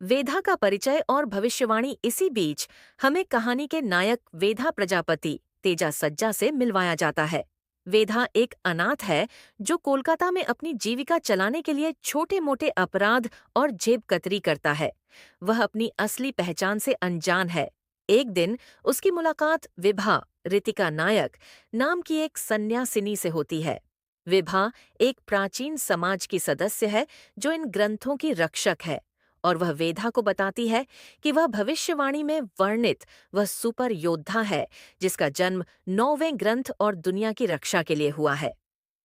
वेधा का परिचय और भविष्यवाणी। इसी बीच हमें कहानी के नायक वेधा प्रजापति तेजा सज्जा से मिलवाया जाता है। वेधा एक अनाथ है जो कोलकाता में अपनी जीविका चलाने के लिए छोटे मोटे अपराध और जेबकतरी करता है। वह अपनी असली पहचान से अनजान है। एक दिन उसकी मुलाकात विभा, रितिका नायक नाम की एक सन्यासिनी से होती है। विभा एक प्राचीन समाज की सदस्य है जो इन ग्रंथों की रक्षक है, और वह वेधा को बताती है कि वह भविष्यवाणी में वर्णित वह सुपर योद्धा है जिसका जन्म 9वें ग्रंथ और दुनिया की रक्षा के लिए हुआ है।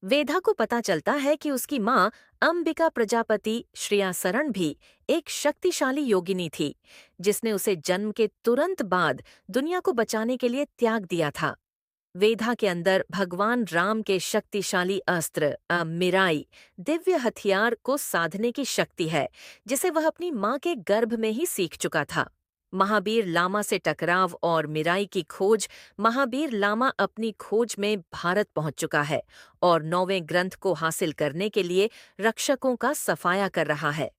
वेधा को पता चलता है कि उसकी माँ अंबिका प्रजापति श्रेया शरण भी एक शक्तिशाली योगिनी थी जिसने उसे जन्म के तुरंत बाद दुनिया को बचाने के लिए त्याग दिया था। वेदा के अंदर भगवान राम के शक्तिशाली अस्त्र मिराई दिव्य हथियार को साधने की शक्ति है जिसे वह अपनी मां के गर्भ में ही सीख चुका था। महावीर लामा से टकराव और मिराई की खोज। महावीर लामा अपनी खोज में भारत पहुंच चुका है और 9वें ग्रंथ को हासिल करने के लिए रक्षकों का सफाया कर रहा है।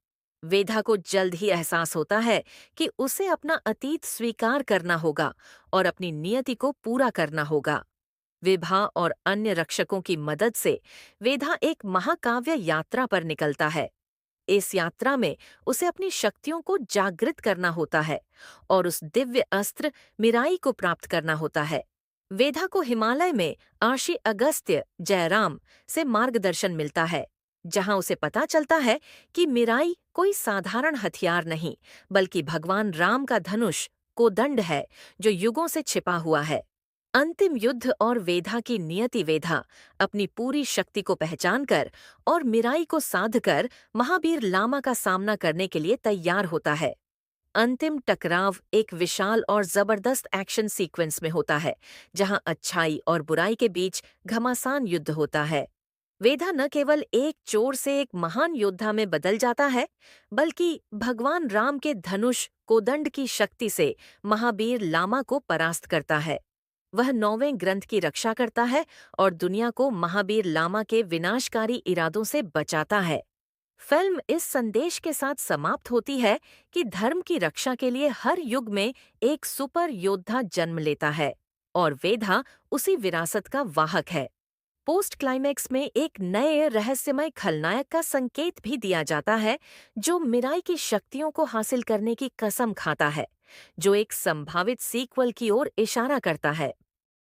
वेदा को जल्द ही एहसास होता है कि उसे अपना अतीत स्वीकार करना होगा और अपनी नियति को पूरा करना होगा। विभा और अन्य रक्षकों की मदद से वेदा एक महाकाव्य यात्रा पर निकलता है। इस यात्रा में उसे अपनी शक्तियों को जागृत करना होता है और उस दिव्य अस्त्र मिराई को प्राप्त करना होता है। वेदा को हिमालय में आशी अगस्त्य जयराम से मार्गदर्शन मिलता है, जहां उसे पता चलता है कि मिराई कोई साधारण हथियार नहीं बल्कि भगवान राम का धनुष कोदंड है जो युगों से छिपा हुआ है। अंतिम युद्ध और वेधा की नियति। वेधा अपनी पूरी शक्ति को पहचानकर और मिराई को साधकर महावीर लामा का सामना करने के लिए तैयार होता है। अंतिम टकराव एक विशाल और जबरदस्त एक्शन सीक्वेंस में होता है जहां अच्छाई और बुराई के बीच घमासान युद्ध होता है। वेधा न केवल एक चोर से एक महान योद्धा में बदल जाता है बल्कि भगवान राम के धनुष कोदंड की शक्ति से महावीर लामा को परास्त करता है। वह 9वें ग्रंथ की रक्षा करता है और दुनिया को महावीर लामा के विनाशकारी इरादों से बचाता है। फिल्म इस संदेश के साथ समाप्त होती है कि धर्म की रक्षा के लिए हर युग में एक सुपर योद्धा जन्म लेता है और वेधा उसी विरासत का वाहक है। पोस्ट क्लाइमैक्स में एक नए रहस्यमय खलनायक का संकेत भी दिया जाता है जो मिराई की शक्तियों को हासिल करने की कसम खाता है, जो एक संभावित सीक्वल की ओर इशारा करता है।